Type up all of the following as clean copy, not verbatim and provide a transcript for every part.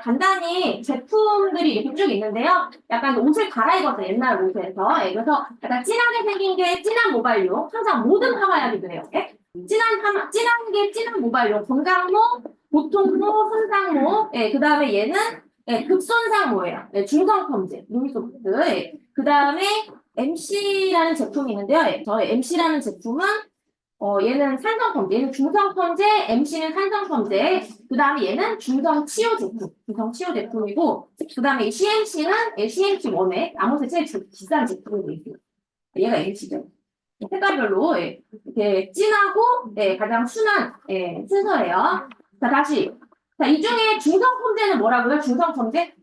간단히 제품들이 이렇게 쭉 있는데요. 약간 옷을 갈아입었어요. 옛날 옷에서. 예, 그래서 약간 진하게 생긴 게 진한 모발용. 항상 모든 파마약이 그래요. 예? 진한 게 진한 모발용. 건강모, 보통모, 손상모. 예, 그 다음에 얘는 예, 극손상모예요. 예, 중성펌제, 루미소프트. 예. 그 다음에 MC라는 제품이 있는데요. 예, 저희 MC라는 제품은 얘는 산성펌제, 얘는 중성펌제, MC는 산성펌제, 그 다음에 얘는 중성치유 제품, 중성치유 제품이고, 그 다음에 이 CMC는 CMC 원액, 아무튼 제일 비싼 제품으로 있어요. 얘가 MC죠. 색깔별로 이렇게 진하고 가장 순한 순서예요. 자, 다시. 자, 이 중에 중성펌제는 뭐라고요? 중성펌제?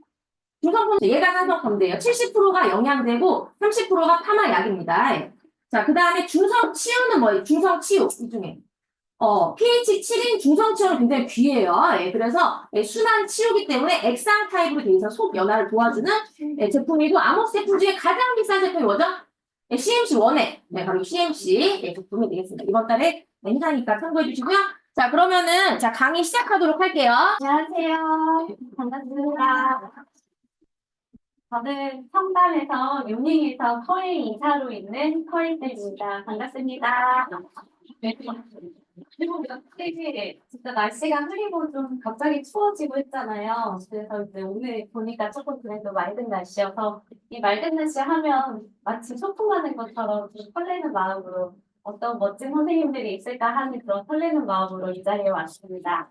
중성펌제, 얘가 산성펌제예요. 70%가 영양제고 30%가 파마약입니다. 자, 그 다음에 중성치유는 뭐예요? 중성치유, 이 중에. pH 7인 중성치유는 굉장히 귀해요. 예, 그래서 순한 치유기 때문에 액상 타입으로 되어 있어서 속 연화를 도와주는 제품이고, 아모스 제품 중에 가장 비싼 제품이 뭐죠? CMC 원액. 네, 바로 CMC 제품이 되겠습니다. 이번 달에 행사니까 참고해 주시고요. 자, 그러면은 자, 강의 시작하도록 할게요. 안녕하세요. 반갑습니다. 저는 청담에서 유닝에서 커리 이사로 있는 커리쌤입니다. 반갑습니다. 그리고 되게 진짜 날씨가 흐리고 좀 갑자기 추워지고 했잖아요. 그래서 이제 오늘 보니까 조금 그래도 맑은 날씨여서 이 맑은 날씨 하면 마치 소풍하는 것처럼 좀 설레는 마음으로 어떤 멋진 선생님들이 있을까 하는 그런 설레는 마음으로 이 자리에 왔습니다.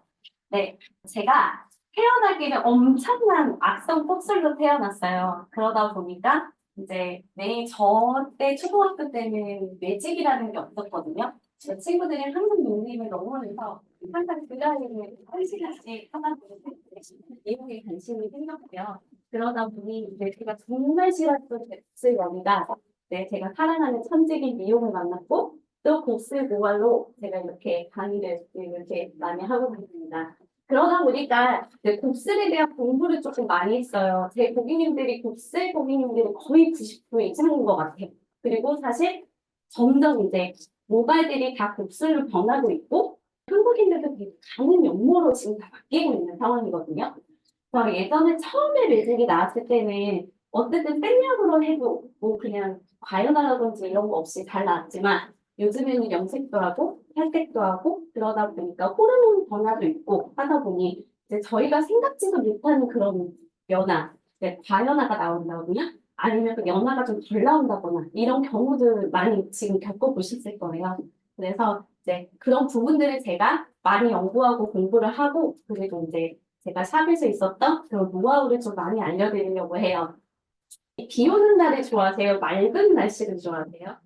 네, 제가 태어나기를 엄청난 악성 곱슬로 태어났어요. 그러다 보니까 이제 저때 초등학교 때는 매직이라는 게 없었거든요. 제 친구들이 항상 농구를 너무 해서 항상 그 나이에 한 시간씩 하다 보니까 미용에 관심이 생겼고요. 그러다 보니 이제 제가 정말 싫었던 곱슬 머리가 제가 사랑하는 천직인 미용을 만났고 또 곱슬 모발로 제가 이렇게 강의를 이렇게 많이 하고 있습니다. 그러다 보니까 곱슬에 대한 공부를 조금 많이 했어요. 제 고객님들이 곱슬 고객님들이 거의 90% 이상인 것 같아요. 그리고 사실 점점 이제 모발들이 다 곱슬로 변하고 있고 한국인들도 되게 가는 연모로 지금 다 바뀌고 있는 상황이거든요. 그래서 예전에 처음에 매직이 나왔을 때는 어쨌든 생략으로 해도 뭐 그냥 과연화라든지 이런 거 없이 잘 나왔지만 요즘에는 염색도 하고 탈색도 하고 그러다 보니까 호르몬 변화도 있고 하다 보니 이제 저희가 생각지도 못하는 그런 변화, 과연화가 나온다거나 아니면 그 연화가 좀 덜 나온다거나 이런 경우들 많이 지금 겪어보셨을 거예요. 그래서 이제 그런 부분들을 제가 많이 연구하고 공부를 하고 그리고 이제 제가 샵에서 있었던 그런 노하우를 좀 많이 알려드리려고 해요. 비 오는 날을 좋아하세요? 맑은 날씨를 좋아하세요?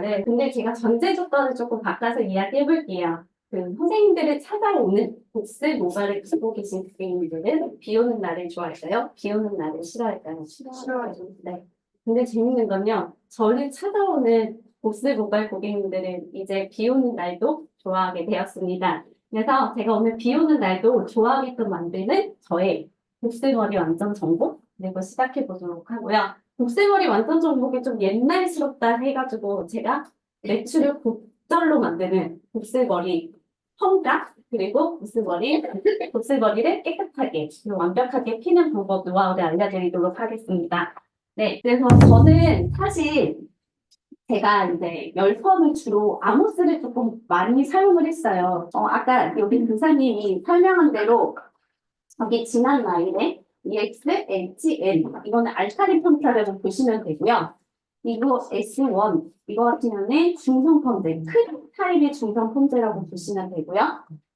네, 근데 제가 전제 조건을 조금 바꿔서 이야기해 볼게요. 그 선생님들을 찾아오는 복습 모발을 갖고 계신 고객님들은 비 오는 날을 좋아할까요? 비 오는 날을 싫어할까요? 싫어요. 네. 근데 재밌는 건요, 저를 찾아오는 복습 모발 고객님들은 이제 비 오는 날도 좋아하게 되었습니다. 그래서 제가 오늘 비 오는 날도 좋아하게끔 만드는 저의 복습머리 완전 정보 그리고 시작해 보도록 하고요. 복슬머리 완전 정복이 좀 옛날스럽다 해가지고 제가 매출을 곡절로 만드는 복슬머리 펑각 그리고 복슬머리를 깨끗하게 그리고 완벽하게 피는 방법 노하우를 알려드리도록 하겠습니다. 네, 그래서 저는 사실 제가 이제 열선을 주로 아모스를 조금 많이 사용을 했어요. 아까 여기 교사님이 설명한 대로 여기 지난 라인에 EX, HN 이거는 알칼리 펌프라고 보시면 되고요. 이거 S1 이거 같은 경우는 중성 펌제 큰 타입의 중성 펌제라고 보시면 되고요.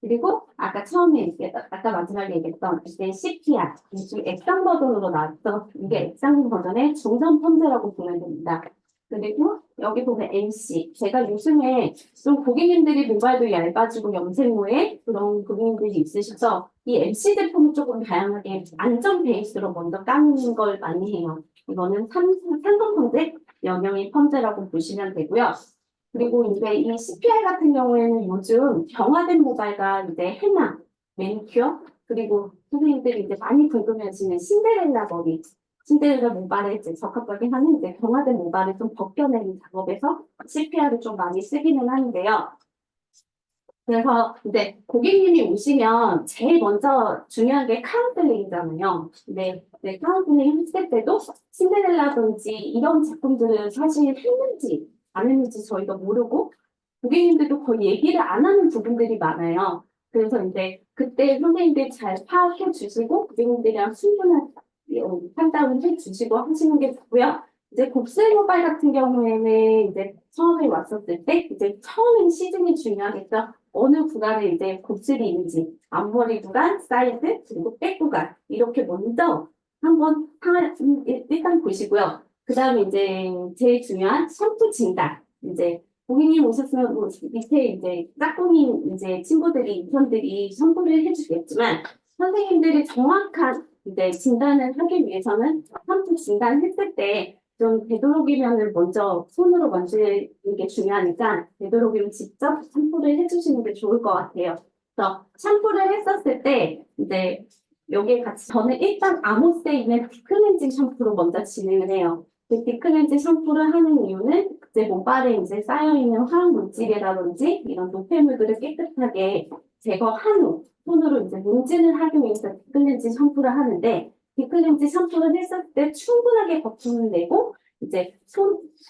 그리고 아까 처음에 아까 마지막에 얘기했던 이제 CPR 이게 액상 버전으로 나왔던 이게 액상 버전의 중성 펌제라고 보면 됩니다. 그리고 여기 보면 MC 제가 요즘에 좀 고객님들이 모발도 얇아지고 염색모에 그런 고객님들이 있으셔서 이 MC 제품은 조금 다양하게 안전 베이스로 먼저 까는 걸 많이 해요. 이거는 산성 펌제, 영양인 펌제라고 보시면 되고요. 그리고 이제 이 CPR 같은 경우에는 요즘 경화된 모발과 이제 헤나, 매니큐어, 그리고 선생님들이 이제 많이 궁금해하시는 신데렐라 머리, 신데렐라 모발에 이제 적합하게 하는 이제 경화된 모발을 좀 벗겨내는 작업에서 CPR을 좀 많이 쓰기는 하는데요. 그래서 이제 고객님이 오시면 제일 먼저 중요한 게 카운셀링이잖아요. 근데 네, 카운셀링 했을 때도 신데렐라든지 이런 제품들을 사실 했는지 안 했는지 저희가 모르고 고객님들도 거의 얘기를 안 하는 부분들이 많아요. 그래서 이제 그때 선생님들이 잘 파악해 주시고 고객님들이랑 충분한 상담을 해 주시고 하시는 게 좋고요. 이제 곱슬 모발 같은 경우에는 이제 처음에 왔었을 때 이제 처음엔 시즌이 중요하겠죠. 어느 구간에 이제 곱슬이 있는지 앞머리 구간, 사이즈, 그리고 백 구간 이렇게 먼저 한번 일단 보시고요. 그 다음에 이제 제일 중요한 샴푸 진단. 이제 고객님 오셨으면 뭐 밑에 이제 짝꿍이 이제 친구들이 인턴들이 샴푸를 해주겠지만 선생님들이 정확한 이제 진단을 하기 위해서는 샴푸 진단했을 때 좀 되도록이면은 먼저 손으로 만지는 게 중요하니까 되도록이면 직접 샴푸를 해주시는 게 좋을 것 같아요. 그래서 샴푸를 했었을 때 이제 여기에 같이 저는 일단 아모스에 있는 디클렌징 샴푸로 먼저 진행을 해요. 그 디클렌징 샴푸를 하는 이유는 이제 모발에 이제 쌓여있는 화학 물질이라든지 이런 노폐물들을 깨끗하게 제거한 후 손으로 이제 문진을 하기 위해서 디클렌징 샴푸를 하는데 디클렌징 샴푸를 했을 때 충분하게 거품을 내고 이제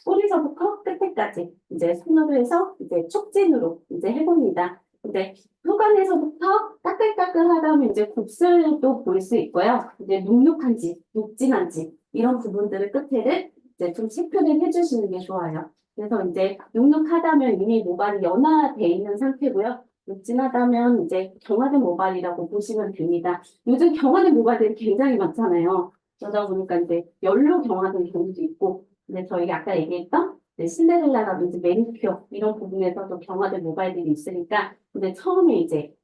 꼬리서부터 끝에까지 이제 손으로 해서 이제 촉진으로 이제 해봅니다. 근데 후관에서부터 따끈따끈하다 하면 이제 곱슬도 보일 수 있고요. 이제 눅눅한지, 녹진한지 이런 부분들을 끝에를 이제 좀 체크를 해주시는 게 좋아요. 그래서 이제 눅눅하다면 이미 모발이 연화돼 있는 상태고요. 녹진하다면 이제 경화된 모발이라고 보시면 됩니다. 요즘 경화된 모발들이 굉장히 많잖아요. 그러다 보니까 이제 열로 경화된 경우도 있고, 근데 저희가 아까 얘기했던 이제 신데렐라라든지 매니큐어 이런 부분에서도 경화된 모발들이 있으니까, 근데 처음에 이제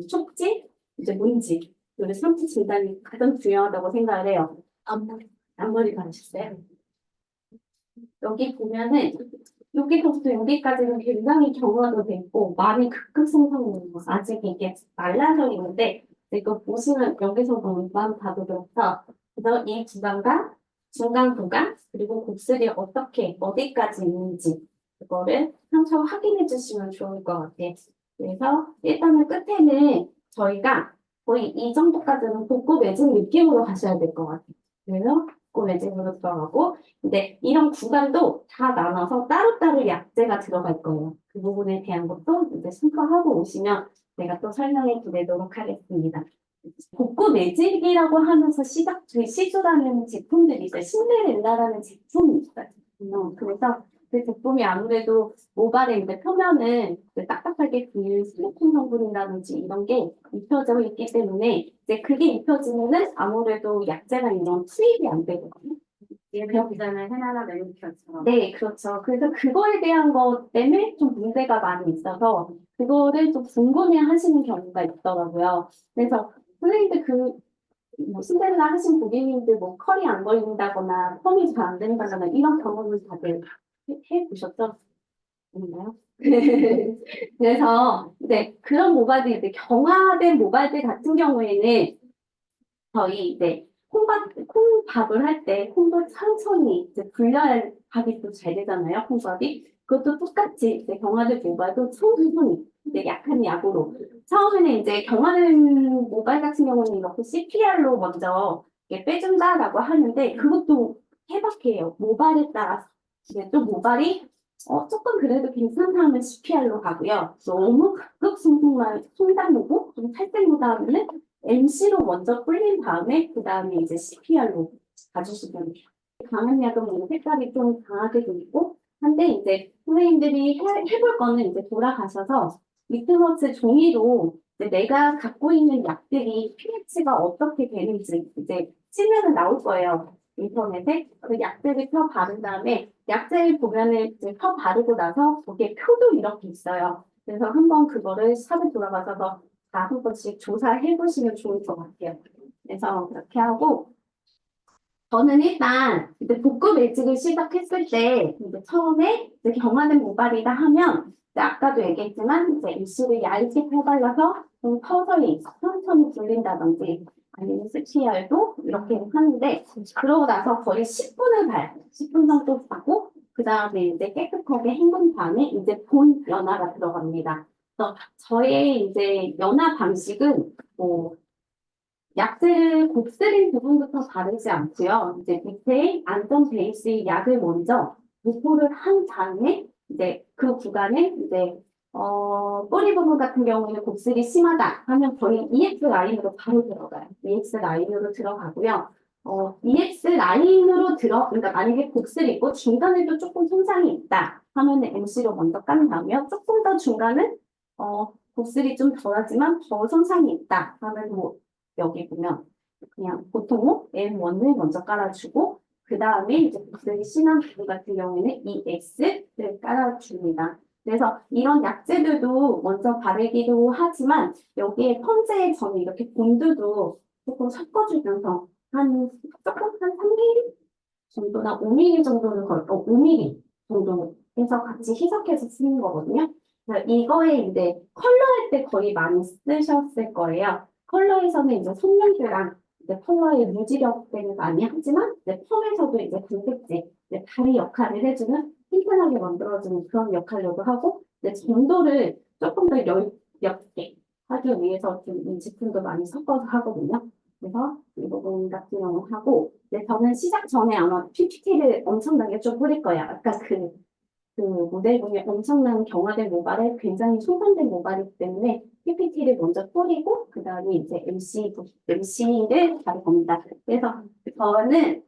촉진, 이제 문지, 그리고 상체 진단이 가장 중요하다고 생각을 해요. 앞머리 가르쳤어요. 여기 보면은 여기서부터 여기까지는 굉장히 경화도 돼 있고 많이 극극성성이 아직 이게 말라서 있는데 이거 보시면 여기서 보면 봐도 그렇죠. 그래서 이 구간과 중간 구간 그리고 곱슬이 어떻게 어디까지 있는지 그거를 항상 확인해 주시면 좋을 것 같아요. 그래서 일단은 끝에는 저희가 거의 이 정도까지는 복구 매직 느낌으로 가셔야 될 것 같아요. 그래서 복구 매직으로 들어가고 근데 이런 구간도 다 나눠서 따로따로 약재가 들어갈 거예요. 그 부분에 대한 것도 이제 참고하고 오시면 제가 또 설명해 드리도록 하겠습니다. 복구 매직이라고 하면서 시술하는 제품들이 있어요. 신데렐라라는 제품이 있어요. 그래서 그 제품이 아무래도 모발의 이제 표면은 그 딱딱하게 그 실리콘 성분이라든지 이런 게 입혀져 있기 때문에 이제 그게 입혀지면은 아무래도 약재나 이런 투입이 안 되거든요. 기존에 헤나나 매니큐어처럼. 네, 그렇죠. 그래서 그거에 대한 것 때문에 좀 문제가 많이 있어서 그거를 좀 궁금해 하시는 경우가 있더라고요. 그래서 선생님들 뭐 신데렐라 하신 고객님들 뭐 컬이 안 걸린다거나 펌이 잘 안 된다거나 이런 경험을 다들 해보셨죠? 있나요? 그래서 이제 그런 모발들, 이제 경화된 모발들 같은 경우에는 저희 이제 콩밥을 할 때 콩도 천천히 이제 불려야 밥이 또 잘 되잖아요, 콩밥이. 그것도 똑같이 이제 경화된 모발도 천천히 이제 약한 약으로. 처음에는 이제 경화된 모발 같은 경우는 이렇게 CPR로 먼저 이렇게 빼준다라고 하는데 그것도 해박해요. 모발에 따라서. 이제 좀 모발이 조금 그래도 괜찮다면 CPR로 가고요. 너무 극극송송만 송달로고 좀 탈색보다 하면은 MC로 먼저 불린 다음에 그 다음에 이제 CPR로 가주시면 돼요. 강한 약은 뭐 색깔이 좀 강하게 들고 한데 이제 선생님들이 해볼 거는 이제 돌아가셔서 리트머스 종이로 이제 내가 갖고 있는 약들이 pH가 어떻게 되는지 이제 치면은 나올 거예요. 인터넷에 그 약들을 펴 바른 다음에 약재를 보면은 이제 펴 바르고 나서 거기에 표도 이렇게 있어요. 그래서 한번 그거를 샵에 돌아가셔서 다 한 번씩 조사해 보시면 좋을 것 같아요. 그래서 그렇게 하고 저는 일단 이제 복구 매직을 시작했을 때 이제 처음에 이제 경화된 모발이다 하면 이제 아까도 얘기했지만 이제 입술을 얇게 펴발라서 좀 서서히 천천히 불린다든지 아니면 스티알도 이렇게 하는데 그러고 나서 거의 10분을 봐요. 10분 정도 하고 그 다음에 이제 깨끗하게 헹군 다음에 이제 본 연화가 들어갑니다. 그래서 저의 이제 연화 방식은 뭐 약재를 곱슬인 부분부터 바르지 않고요. 이제 밑에 안전 베이스의 약을 먼저 도포를 한 다음에 이제 그 구간에 이제 뿌리 부분 같은 경우에는 곱슬이 심하다 하면 거의 EX 라인으로 바로 들어가요. EX 라인으로 들어가고요. EX 라인으로 그러니까 만약에 곱슬이 있고 중간에도 조금 손상이 있다 하면 MC로 먼저 깐 다음에 조금 더 중간은 곱슬이 좀 덜하지만 더 손상이 있다 하면 뭐 여기 보면 그냥 보통 M1을 먼저 깔아주고 그 다음에 이제 곱슬이 심한 부분 같은 경우에는 EX를 깔아줍니다. 그래서 이런 약재들도 먼저 바르기도 하지만 여기에 펀제에 저는 이렇게 본드도 조금 섞어주면서 조금 한 3mm 정도나 5mm 정도는 5mm 정도 해서 같이 희석해서 쓰는 거거든요. 그래서 이거에 이제 컬러할 때 거의 많이 쓰셨을 거예요. 컬러에서는 이제 선명도랑 이제 컬러의 유지력 때문에 많이 하지만 이제 펌에서도 이제 단백질, 이제 다리 역할을 해주는 튼튼하게 만들어주는 그런 역할로도 하고 이제 점도를 조금 더 옅게 하기 위해서 좀 이 제품도 많이 섞어서 하거든요. 그래서 이 부분 같은 경우 하고 저는 시작 전에 아마 PPT를 엄청나게 좀 뿌릴 거예요. 아까 그 모델 중에 엄청난 경화된 모발에 굉장히 손상된 모발이기 때문에 PPT를 먼저 뿌리고 그 다음에 이제 MC를 바를 겁니다. 그래서 저는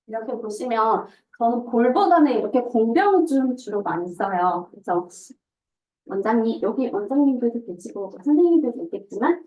이렇게 보시면 저는 볼보다는 이렇게 공병을 좀 주로 많이 써요. 그래서 여기 원장님들도 계시고 선생님들도 있겠지만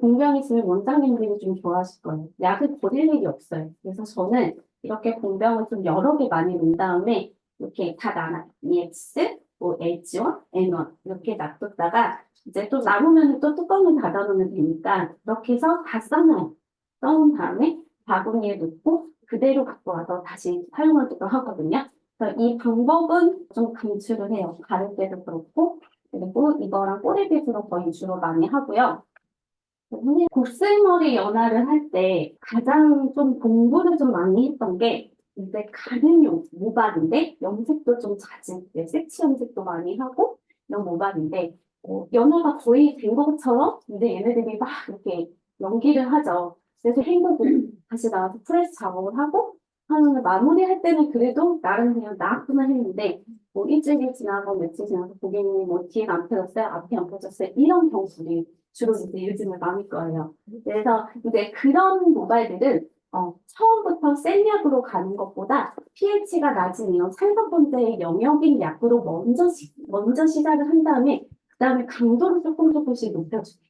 공병이 있으면 원장님들이 좀 좋아하실 거예요. 약을 버릴 일이 없어요. 그래서 저는 이렇게 공병을 좀 여러 개 많이 놓은 다음에 이렇게 다 나눠. EX, 뭐 H1, N1 이렇게 놔뒀다가 이제 또 남으면 또 뚜껑을 닫아놓으면 되니까 이렇게 해서 다 써놔요. 써온 다음에 바구니에 넣고 그대로 갖고 와서 다시 사용하기도 하거든요. 그래서 이 방법은 좀 강추를 해요. 가를 때도 그렇고 그리고 이거랑 꼬리빗으로 거의 주로 많이 하고요. 선생님, 곱슬머리 연화를 할 때 가장 좀 공부를 좀 많이 했던 게 이제 가는용 모발인데 염색도 좀 잦은 색치 염색도 많이 하고 이런 모발인데 연화가 거의 된 것처럼 근데 얘네들이 막 이렇게 연기를 하죠. 그래서 헹구고 다시 나와서 프레스 작업을 하고 하는 마무리할 때는 그래도 나름 그냥 나았구나 했는데 뭐 일주일이 지나고 며칠 지나서 고객님이 뭐 뒤에가 안 펴졌어요, 앞이 안 펴졌어요 이런 경우들이 주로 이제 요즘에 많을 거예요. 그래서 이제 그런 모발들은 처음부터 센 약으로 가는 것보다 pH가 낮은 이런 산성분자의 영역인 약으로 먼저 시작을 한 다음에 그다음에 강도를 조금씩 높여줘요.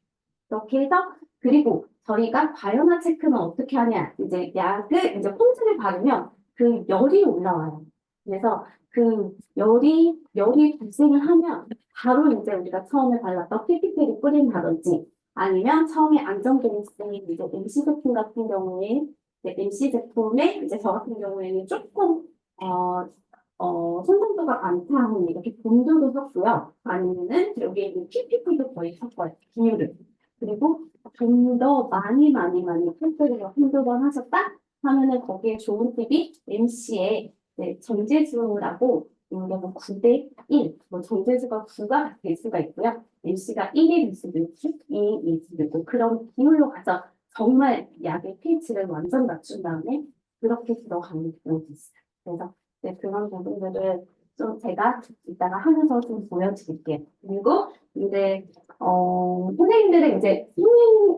이렇게 해서 그리고 저희가 과연화 체크는 어떻게 하냐 이제 약을 이제 폰트를 바르면 그 열이 올라와요. 그래서 그 열이 발생을 하면 바로 이제 우리가 처음에 발랐던 PPP를 뿌린다든지 아니면 처음에 안정되어 있는 이제 MC 제품 같은 경우에 이제 MC 제품에 이제 저 같은 경우에는 조금 손상도가 많다 하면 이렇게 본드도 섞고요. 아니면은 여기에 있는 PPP도 거의 섞어요. 비율을. 그리고 좀 더 많이 팬들을 한두 번 하셨다 하면은 거기에 좋은 팁이 MC에 정제수라고 이게 뭐 9대 1, 뭐 정제수가 9가 될 수가 있고요. MC가 1이 될 수도 있고 2이 될 수도 있고 그런 비율로 가서 정말 약의 pH를 완전 낮춘 다음에 그렇게 들어가는 경우도 있어요. 그래서 그런 부분들을 좀 제가 이따가 하면서 좀 보여드릴게요. 그리고 이제 선생님들은 이제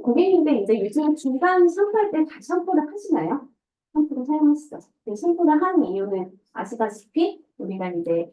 고객님들 이제 요즘 중간 샴푸할 때 다 샴푸를 하시나요? 샴푸를 사용하시죠. 샴푸를 하는 이유는 아시다시피 우리가 이제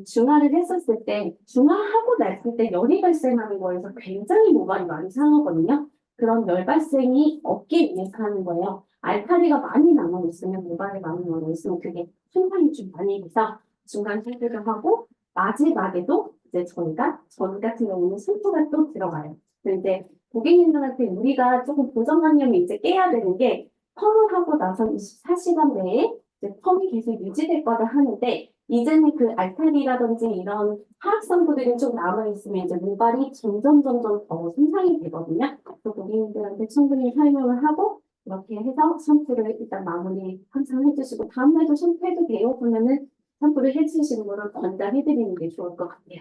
중화를 했었을 때 중화하고 났을 때 열이 발생하는 거에서 굉장히 모발이 많이 상하거든요. 그런 열 발생이 없기 위해서 하는 거예요. 알칼리가 많이 남아있으면 모발이 많이 남아있으면 그게 손상이 좀 많이 돼서 중간 샴푸를 하고 마지막에도 이제 전 같은 경우는 샴푸가 또 들어가요. 근데 고객님들한테 우리가 조금 보정관념이 이제 깨야 되는 게 펌을 하고 나서 24시간 내에 이제 펌이 계속 유지될 거를 하는데 이제는 그 알칼리라든지 이런 화학성분들이 좀 남아있으면 이제 모발이 점점 더 손상이 되거든요. 그래서 고객님들한테 충분히 설명을 하고 이렇게 해서 샴푸를 일단 마무리 항상 해주시고 다음날도 샴푸해도 돼요? 그러면은 샴푸를 해주시는 거를 권장해드리는 게 좋을 것 같아요.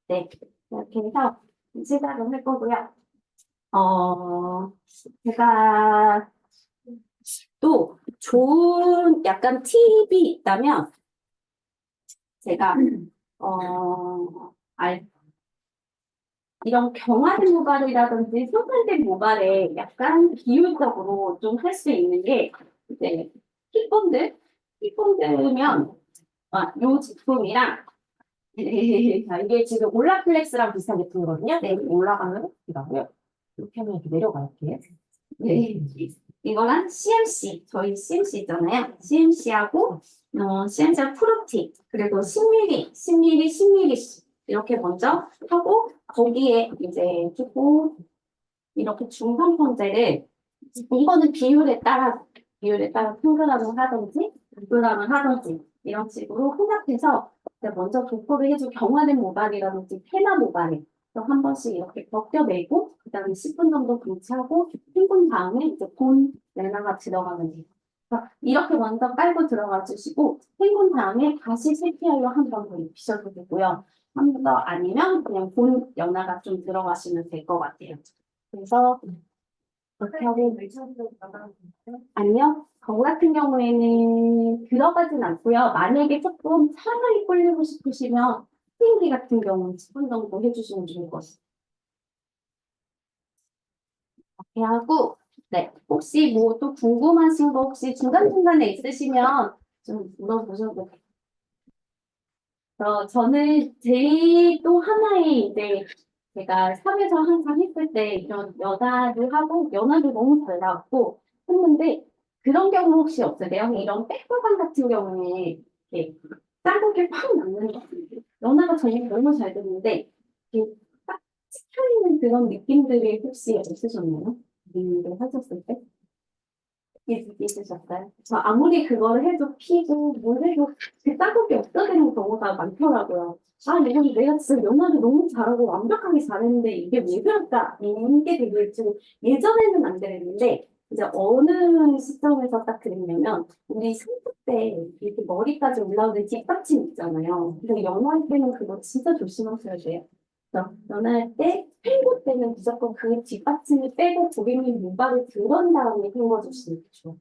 네. 이렇게 해서 시작을 할 거고요. 제가 또 좋은 약간 팁이 있다면 제가 알 이런 경화된 모발이라든지 손상된 모발에 약간 비율적으로 좀 할 수 있는 게 이제 힙본드면 요 제품이랑 자, 이게 지금 올라플렉스랑 비슷한 제품이거든요. 네, 올라가면 이거고요. 이렇게 하면 이렇게 내려갈게요. 네. 이거랑 CMC, 저희 CMC 있잖아요. CMC하고 CMC 프로티, 그리고 10mm, 10mm, 10mm 이렇게 먼저 하고 거기에 이제 조금 이렇게 중성 폰제를 이거는 비율에 따라 핑크라면 하든지 블루라면 하든지 이런 식으로 혼합해서 이제 먼저 도포를 해주고 경화된 모발이라든지 테마 모발에 한 번씩 이렇게 벗겨내고 그다음에 10분 정도 분치하고 헹군 다음에 이제 본 레나가 들어가면 돼요. 그래서 이렇게 먼저 깔고 들어가 주시고 헹군 다음에 다시 세피아로 한 번 더 입히셔도 되고요. 한 번 더 아니면 그냥 본 연화가 좀 들어가시면 될 것 같아요. 그래서 그렇게 하고 아니요. 저 같은 경우에는 들어가진 않고요. 만약에 조금 차라리 꼴리고 싶으시면 스팀기 같은 경우는 10분 정도 해주시면 좋을 것 같아요. 이렇게 하고 네. 혹시 뭐 또 궁금하신 거 혹시 중간중간에 있으시면 좀 물어보셔도 돼요. 저는 제일 또 하나의 이제 제가 샵에서 항상 했을 때 이런 연화를 하고 연화도 너무 잘 나왔고 했는데 그런 경우 혹시 없으세요? 이런 백보감 같은 경우에 이렇게 짠곡이 확 남는 거 연화가 정말 너무 잘 됐는데 이렇게 딱 찍혀있는 그런 느낌들이 혹시 없으셨나요? 일을 하셨을 때? 있으셨어요? 저 아무리 그걸 해도 피고 뭘 해도 그 짠곡이 없어지는 경우가 많더라고요. 이건 내가 진짜 연화를 너무 잘하고 완벽하게 잘했는데 이게 왜 그럴까? 이게 되게 좀 예전에는 안 그랬는데 이제 어느 시점에서 딱 그랬냐면 우리 손톱 때 이렇게 머리까지 올라오는 뒷받침 있잖아요. 근데 연화할 때는 그거 진짜 조심하셔야 돼요. 그래서 연화할 때 헹굴 때는 무조건 그 뒷받침을 빼고 고객님 모발을 들은 다음에 헹궈주시는 게 좋아요.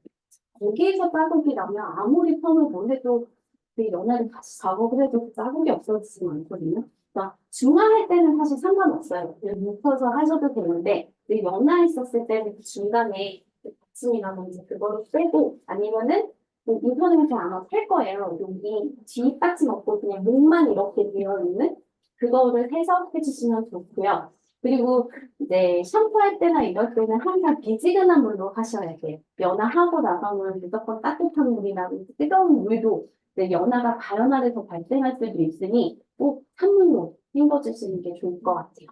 거기에서 자국이 나면 아무리 펌을 뭘 해도 그 연화를 다시 작업을 해도 그 자국이 없어지진 않거든요. 그러니까 중화할 때는 사실 상관없어요. 그냥 눕혀서 하셔도 되는데 그 연화했었을 때는 그 중간에 그 받침이라든지 그거를 빼고 아니면은 그 인터넷에 아마 팔 거예요. 여기 뒷받침 없고 그냥 목만 이렇게 되어 있는 그거를 해서 해주시면 좋고요. 그리고 이제 샴푸할 때나 이럴 때는 항상 미지근한 물로 하셔야 돼요. 연화하고 나서는 무조건 따뜻한 물이라든지 뜨거운 물도 이제 연화가 가연화돼서 발생할 수도 있으니 꼭 찬물로 헹궈주시는 게 좋을 것 같아요.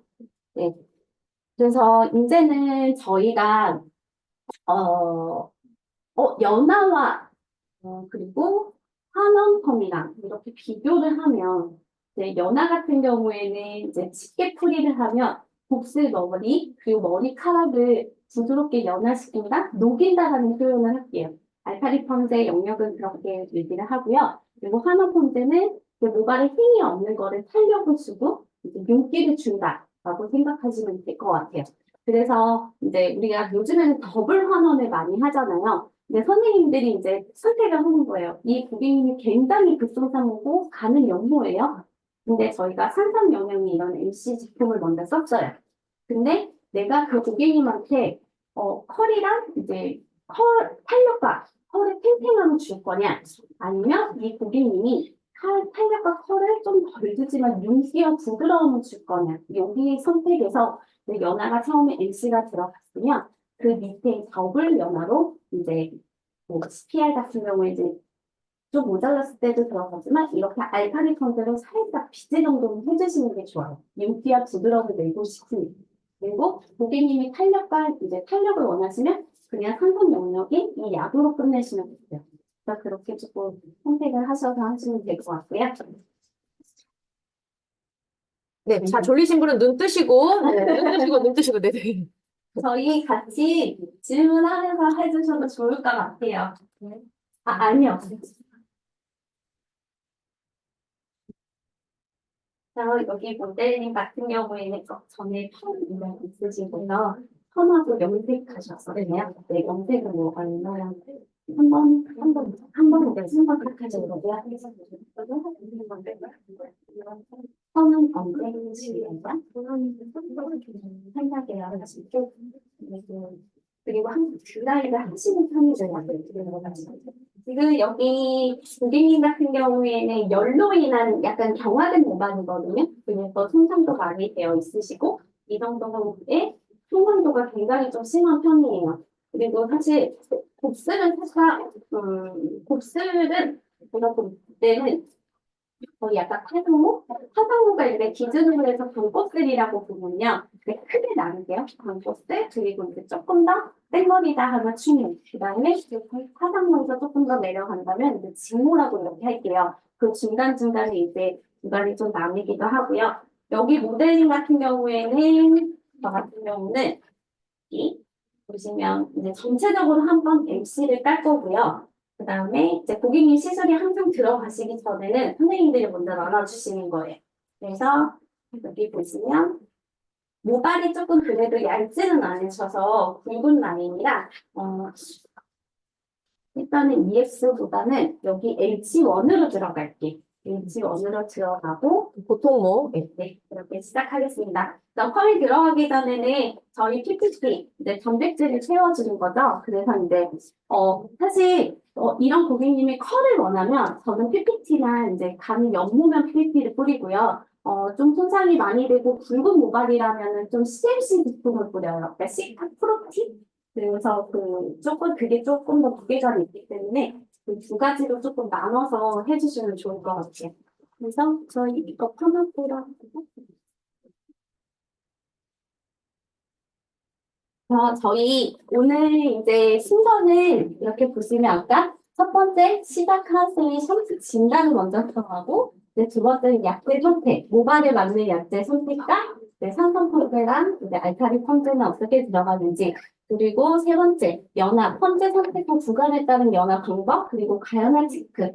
네. 그래서 이제는 저희가 어, 연화와 그리고 환원펌이랑 이렇게 비교를 하면 이제 연화 같은 경우에는 이제 쉽게 풀이를 하면 곱슬 머리 그리고 머리카락을 부드럽게 연화시킨다, 녹인다라는 표현을 할게요. 알칼리 펌제의 영역은 그렇게 얘기를 하고요. 그리고 환원 펌제는 모발에 힘이 없는 거를 탄력을 주고 이제 윤기를 준다라고 생각하시면 될 것 같아요. 그래서 이제 우리가 요즘에는 더블 환원을 많이 하잖아요. 근데 선생님들이 이제 선택을 하는 거예요. 이 고객님이 굉장히 급성사무고 가는 연모예요. 근데 저희가 산삼영양이 이런 MC 제품을 먼저 썼어요. 근데 내가 그 고객님한테 컬이랑 이제 탄력과 컬의 탱탱함을 줄 거냐 아니면 이 고객님이 탄력과 컬을 좀 덜 주지만 윤기와 부드러움을 줄 거냐 여기 선택에서 연화가 처음에 MC가 들어갔으면 그 밑에 더블 연화로 이제 뭐 SPR 같은 경우에 이제 좀 모자랐을 때도 들어가지만 이렇게 알칼리 펌들로 살짝 빗질 정도는 해주시는 게 좋아요. 윤기와 부드러움을 내고 싶으니 그리고 고객님이 탄력을 원하시면 그냥 산성 영역이 이 약으로 끝내시면 돼요. 그래서 그렇게 조금 선택을 하셔서 하시면 될 것 같고요. 네, 자, 졸리신 분은 눈 뜨시고, 눈 뜨시고, 네네. 저희 같이 질문하면서 해주셔도 좋을 것 같아요. 아니요. 그래서 여기 모델링 같은 경우에는 전에 펌 있으시고요. 펌하고 염색하셨었네요. 네, 염색은 뭐 얼마나 한번 이제 한번 그렇게 하시는 거고요. 펌은 언제 하시는가요? 생각해야 하시고 그리고 한 드라이를 하시는 편이세요. 지금 여기 고객님 같은 경우에는 열로 인한 약간 경화된 모발이거든요. 그래서 손상도 많이 되어 있으시고 이 정도의 손상도가 굉장히 좀 심한 편이에요. 그리고 사실 곱슬은 살짝 곱슬은 제가 볼 때는 거의 약간 타상무? 타상무가 이제 기준으로 해서 반곱슬이라고 보면요. 이렇게 크게 나누게요. 반곱슬, 그리고 이제 조금 더 생머리다 하면 충무. 그 다음에 타상무에서 조금 더 내려간다면 이제 직모라고 이렇게 할게요. 그 중간중간에 이제 중간이 좀 나뉘기도 하고요. 여기 모델링 같은 경우에는, 저 같은 경우는, 이, 보시면 이제 전체적으로 한번 MC를 깔 거고요. 그 다음에 이제 고객님 시술이 항상 들어가시기 전에는 선생님들이 먼저 나눠주시는 거예요. 그래서 여기 보시면 모발이 조금 그래도 얇지는 않으셔서 굵은 라인이라 일단은 EX보다는 여기 H1으로 들어갈게요. H1으로 들어가고 보통 뭐, 예. 네, 이렇게 시작하겠습니다. 펌이 들어가기 전에는 저희 PPT, 이제 단백질을 채워주는 거죠. 그래서 이제, 사실, 이런 고객님이 컬을 원하면 저는 PPT나 이제 간 연무면 PPT를 뿌리고요. 좀 손상이 많이 되고 굵은 모발이라면은 좀 CMC 제품을 뿌려요. 그러니까 시카 프로틴? 그래서 그게 조금 더 무게감이 있기 때문에 그 두 가지로 조금 나눠서 해주시면 좋을 것 같아요. 그래서 저희 이거 파마보라 저희 오늘 이제 순서는 이렇게 보시면 아까 첫 번째 시작하실 샴푸 진단을 먼저 들어가고 이제 두 번째는 약제 선택, 모발에 맞는 약제 선택과 산성 펌제랑 이제 알칼리 펌제는 어떻게 들어가는지 그리고 세 번째 연화 펌제 선택과 구간에 따른 연화 방법 그리고 가연화 체크,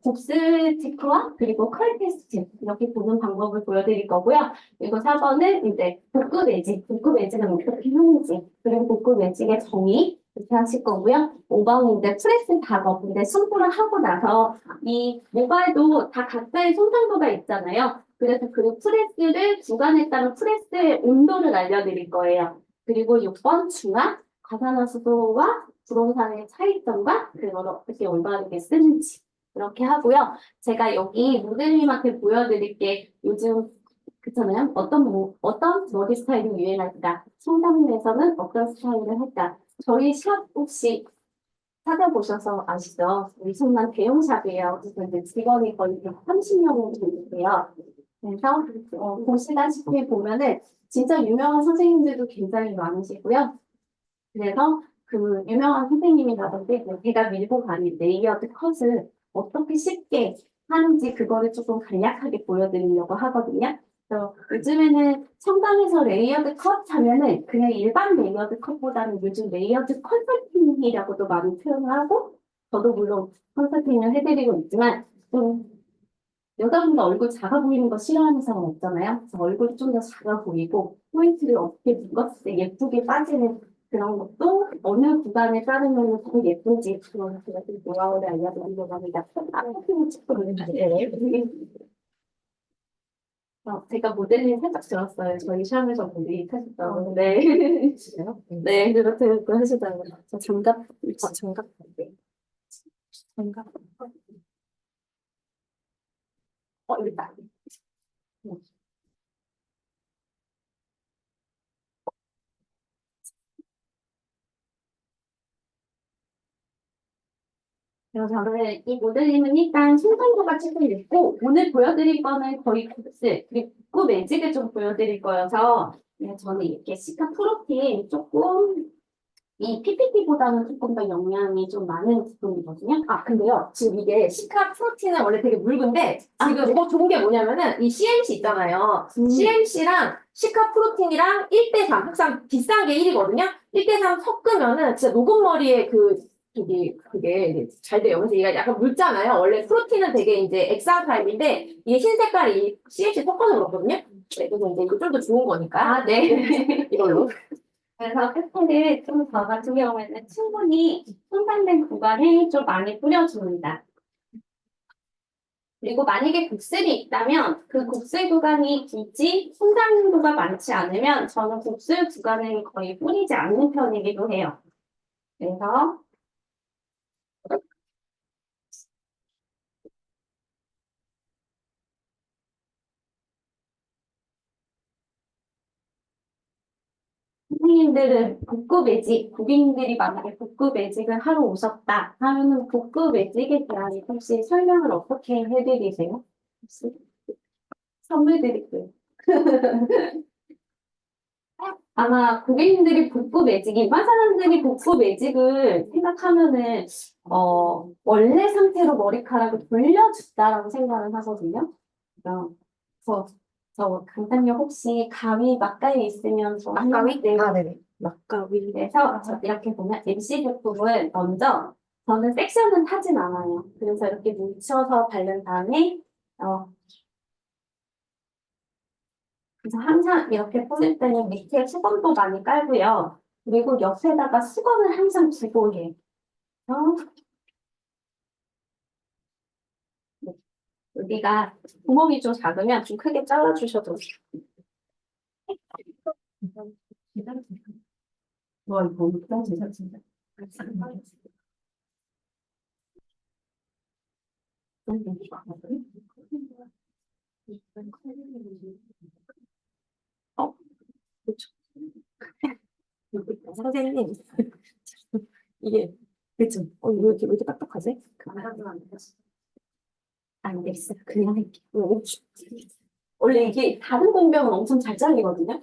곱슬 체크와 그리고 컬 테스트 이렇게 보는 방법을 보여드릴 거고요. 그리고 4번은 이제 복구 매직, 복구 매직은 어떻게 하는지, 그리고 복구 매직의 정의 이렇게 하실 거고요. 5번은 이제 프레스 작업, 근데 샴푸를 하고 나서 이 모발도 다 각자의 손상도가 있잖아요. 그래서 그 프레스를 주간에 따른 프레스의 온도를 알려드릴 거예요. 그리고 6번 중화, 과산화수소와 불온산의 차이점과 그걸 어떻게 올바르게 쓰는지 이렇게 하고요. 제가 여기 모델님한테 보여드릴 게 요즘 그렇잖아요. 어떤 머리 스타일이 유행할까? 성당에서는 어떤 스타일을 할까? 저희 샵 혹시 찾아보셔서 아시죠? 엄청난 대형 샵이에요. 그래서 이제 직원이 거의 30명 되는데요. 그래서 보시다시피 보면은 진짜 유명한 선생님들도 굉장히 많으시고요. 그래서 그 유명한 선생님이라든지 제가 밀고 가는 레이어드 컷을 어떻게 쉽게 하는지 그거를 조금 간략하게 보여드리려고 하거든요. 그래서 요즘에는 청담에서 레이어드 컷 하면은 그냥 일반 레이어드 컷보다는 요즘 레이어드 컨설팅이라고도 많이 표현을 하고 저도 물론 컨설팅을 해드리고 있지만 좀 여자분들 얼굴 작아 보이는 거 싫어하는 사람 없잖아요. 그래서 얼굴이 좀 더 작아 보이고 포인트를 어떻게 묶었을 때 예쁘게 빠지는 그런 것도 어느 구간에 자르면 더 예쁜지 그런 제가 좀 노하우를 알려드리려고 합니다. 커팅을 찍고 있는데 제가 모델링 살짝 들었어요. 저희 샵에서 모델링 하셨다고. 네. 네, 그렇게 하시더라고요. 저 장갑, 장갑. 네. 장갑. 여기 있다. 그래서 저는 이 모델링은 일단 신선도가 조금 있고 오늘 보여드릴 거는 거의 곱슬 그리고 매직을 좀 보여드릴 거여서 저는 이렇게 시카 프로틴 조금 이 PPT보다는 조금 더 영양이 좀 많은 제품이거든요. 아, 근데요. 지금 이게 시카 프로틴은 원래 되게 묽은데 지금 네. 더 좋은 게 뭐냐면은 이 CMC 있잖아요. CMC랑 시카 프로틴이랑 1대3 항상 비싼 게 1이거든요. 1대3 섞으면은 진짜 녹은 머리에 그 그게 잘 돼요. 그래서 얘가 약간 묽잖아요. 원래 프로틴은 되게 이제 엑사 타입인데 이게 흰 색깔이 CH 섞어서 그렇거든요. 네, 그래서 이제 이거 좀 더 좋은 거니까 아, 네. 이걸로. 그래서 페퍼를 좀 저 같은 경우에는 충분히 손상된 구간에 좀 많이 뿌려줍니다. 그리고 만약에 곡슬이 있다면 그 곡슬 구간이 굳이 손상도가 많지 않으면 저는 곡슬 구간을 거의 뿌리지 않는 편이기도 해요. 그래서 선생님들은 복구 매직, 고객님들이 만약에 복구 매직을 하러 오셨다 하면은 복구 매직에 대한 혹시 설명을 어떻게 해드리세요? 혹시 선물 드릴게요. 아마 고객님들이 복구 매직, 일반 사람들이 복구 매직을 생각하면은, 원래 상태로 머리카락을 돌려준다라고 생각을 하거든요. 그래서 저 간단히 혹시 가위 막가위 있으면 저 막가위? 네. 아, 네네. 막가위. 그래서 이렇게 보면 MC 제품을 먼저 저는 섹션은 하진 않아요. 그래서 이렇게 뭉쳐서 바른 다음에 그래서 항상 이렇게 뿌릴 때는 밑에 수건도 많이 깔고요. 그리고 옆에다가 수건을 항상 두고 해요. 여기가 구멍이 좀 작으면 좀 크게 잘라주셔도 와, 이거 진짜 진짜. 어, 그렇죠. 선생님, 이게, 그쵸. 왜 이렇게 빡빡하지? 안 되겠어. 그냥 할게. 원래 이게 다른 공병은 엄청 잘 잘리거든요.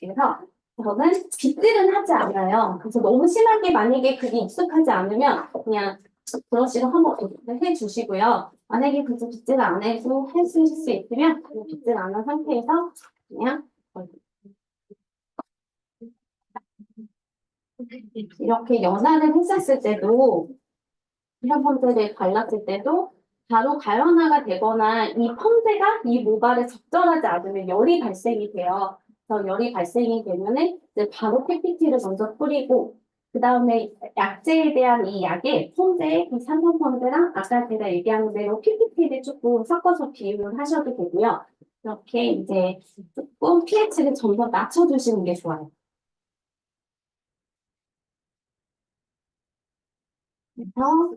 그래서 저는 빗질은 하지 않아요. 그래서 너무 심하게 만약에 그게 익숙하지 않으면 그냥 브러쉬로 한번 해주시고요. 만약에 그래서 빗질 안 해도 해주실 수 있으면 그냥 빗질 안 한 상태에서 그냥 이렇게 연화를 했었을 때도 헤어펀드를 발랐을 때도 바로 가연화가 되거나 이 펌제가 이 모발에 적절하지 않으면 열이 발생이 돼요. 그래서 열이 발생이 되면은 이제 바로 PPT를 먼저 뿌리고 그 다음에 약제에 대한 이 약에 펌제, 이 산성 펌제랑 아까 제가 얘기한 대로 PPT를 조금 섞어서 비율을 하셔도 되고요. 이렇게 이제 조금 pH를 점점 낮춰주시는 게 좋아요. 그래서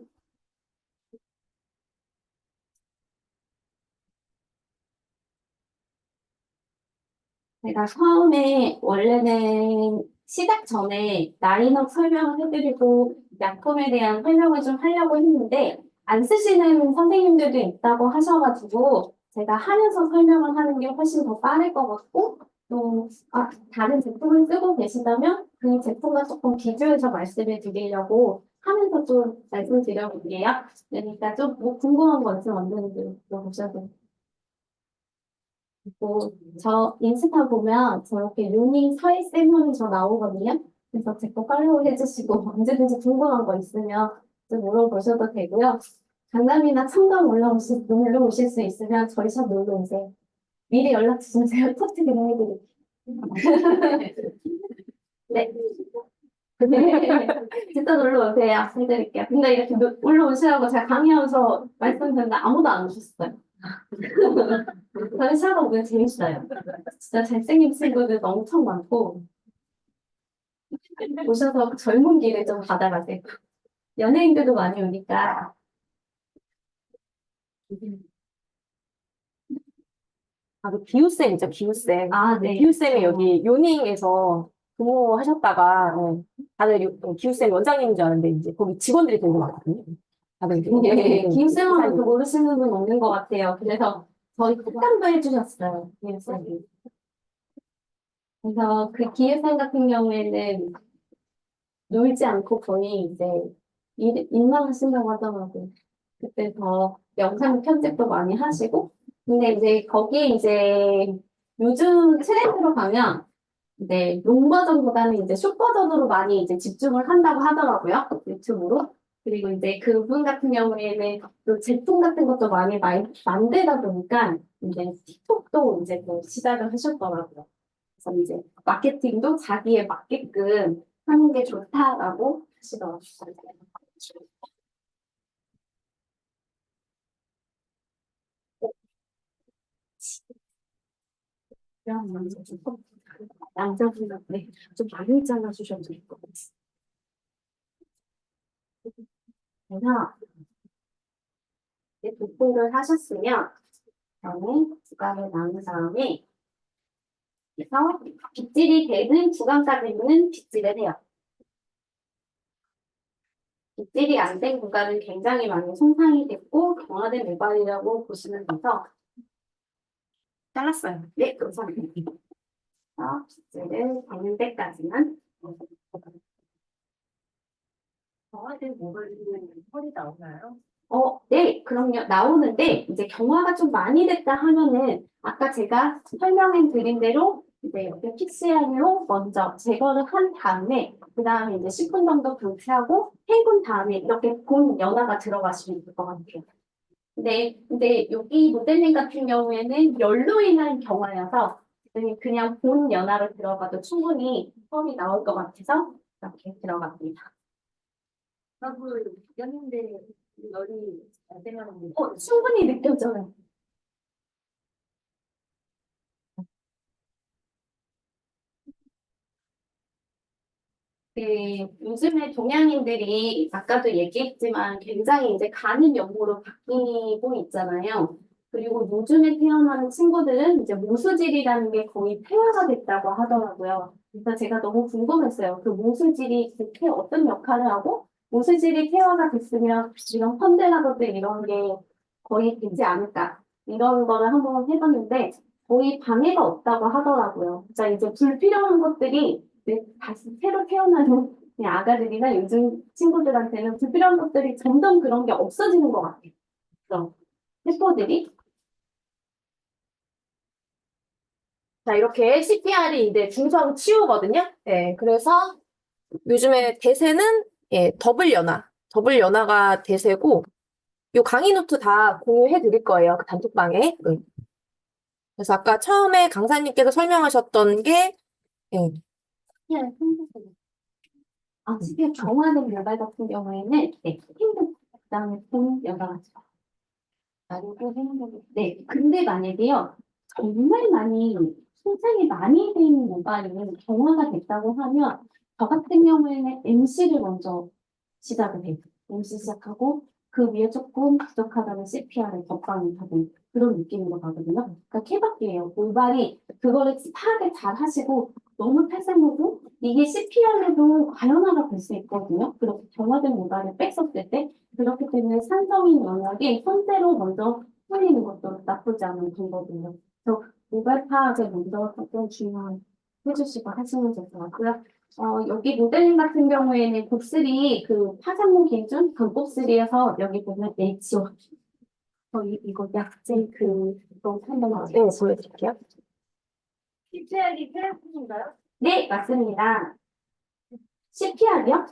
제가 처음에 원래는 시작 전에 라인업 설명을 해드리고 약품에 대한 설명을 좀 하려고 했는데 안 쓰시는 선생님들도 있다고 하셔가지고 제가 하면서 설명을 하는 게 훨씬 더 빠를 것 같고 또 다른 제품을 쓰고 계시다면 그 제품과 조금 비교해서 말씀을 드리려고 하면서 좀 말씀드려볼게요. 그러니까 좀 뭐 궁금한 거 있으면 언제든지 물어보셔도 뭐, 저 인스타 보면 저렇게 유닝 서희 쌤이 저 나오거든요. 그래서 제 거 팔로우 해주시고 언제든지 궁금한 거 있으면 좀 물어보셔도 되고요. 강남이나 청담 올라오실 수 있으면 저희 샵 놀러 오세요. 미리 연락 주세요. 터치 그냥 해드릴게요. 네. 진짜 놀러 오세요. 해드릴게요. 근데 이렇게 올라오시라고 제가 강의하면서 말씀드렸는데 아무도 안 오셨어요. 저희 샤가 오면 재밌어요. 진짜 잘생긴 친구들 엄청 많고, 오셔서 젊은 기를 좀 받아가세요. 연예인들도 많이 오니까. 그 기우쌤 있죠, 기우쌤. 아, 네. 기우쌤이 여기 요닝에서 근무하셨다가, 다들 기우쌤 원장님인 줄 아는데, 이제 거기 직원들이 되게 많거든요. 다들 이제. 김수영은 모르시는 분 없는 것 같아요. 그래서 저희 특강도 해주셨어요. 기획생이. 그래서 그 기획생 같은 경우에는 놀지 않고 거의 이제 일만 하신다고 하더라고요. 그때 더 영상 편집도 많이 하시고. 근데 이제 거기에 이제 요즘 트렌드로 가면 이제 롱 버전보다는 이제 숏 버전으로 많이 이제 집중을 한다고 하더라고요. 유튜브로. 그리고 이제 그분 같은 경우에는 또 제품 같은 것도 많이 만들다 보니까 이제 틱톡도 이제 또 시작을 하셨더라고요. 그래서 이제 마케팅도 자기에 맞게끔 하는 게 좋다라고 하시더라고요. 그럼 먼저 좀 남자분한테 좀 많이 잘라주셔도 될 것 같아요. 그래서 이제 복구를 하셨으면 저는 구간을 나눈 다음에 그래서 빗질이 되는 구간까지는 빗질을 해요. 빗질이 안 된 구간은 굉장히 많이 손상이 됐고 경화된 모발이라고 보시면 돼서 잘랐어요. 네, 감사합니다. 그래서 빗질을 되는 데까지만 경화된 모발이면 털이 나오나요? 네, 그럼요. 나오는데, 이제 경화가 좀 많이 됐다 하면은, 아까 제가 설명해 드린 대로, 이제 이렇게 픽시안으로 먼저 제거를 한 다음에, 그 다음에 이제 10분 정도 교체하고, 헹군 다음에 이렇게 본 연화가 들어가시면 될 것 같아요. 근데 여기 모델링 같은 경우에는 열로 인한 경화여서, 그냥 본 연화로 들어가도 충분히 펌이 나올 것 같아서, 이렇게 들어갑니다. 하고 연인데 열이 잘 생각하는 게 충분히 느껴져요. 요즘에 동양인들이 아까도 얘기했지만 굉장히 이제 가는 연고로 바뀌고 있잖아요. 그리고 요즘에 태어나는 친구들은 이제 모수질이라는 게 거의 폐화가 됐다고 하더라고요. 그래서 제가 너무 궁금했어요. 그 모수질이 그렇게 어떤 역할을 하고 모수질이 폐화가 됐으면 이런 펀데라든지 이런 게 거의 되지 않을까. 이런 거를 한번 해봤는데 거의 방해가 없다고 하더라고요. 진짜 이제 불필요한 것들이 이제 다시 새로 태어나는 그냥 아가들이나 요즘 친구들한테는 불필요한 것들이 점점 그런 게 없어지는 것 같아요. 그래서 세포들이. 자, 이렇게 CPR이 이제 중성 치유거든요. 예, 그래서 요즘에 대세는 예, 더블 연화가 대세고, 요 강의 노트 다 공유해 드릴 거예요. 그 단톡방에. 그래서 아까 처음에 강사님께서 설명하셨던 게, 예, CPR 생각해요. CPR 경화된 모발 같은 경우에는 네, 힘든 그다음에 본 여러 가지. 그리고 행동. 네, 근데 만약에요, 정말 많이, 손상이 많이 된 모발이 경화가 됐다고 하면, 저 같은 경우에는 MC를 먼저 시작을 해요. MC 시작하고, 그 위에 조금 부족하다면 CPR을 덧방을 하는 그런 느낌으로 가거든요. 그러니까 케바케예요. 모발이 그거를 파악을 잘 하시고, 너무 탈색하고, 이게 CPR에도 과연화가 될 수 있거든요. 그렇게 경화된 모발을 뺐었을 때, 그렇기 때문에 산성인 영역이 손대로 먼저 흘리는 것도 나쁘지 않은 방법이에요. 그래서 모발 파악을 먼저 조금 중요한 해주시고 하시면 될 것 같고요. 여기 모델링 같은 경우에는 곱슬이 그 파상모 기준 곱슬이어서 여기 보면 H5. 이거 약재 그거 한번 네, 보여드릴게요. CPR이 테라핀인가요? 네, 맞습니다. CPR이요?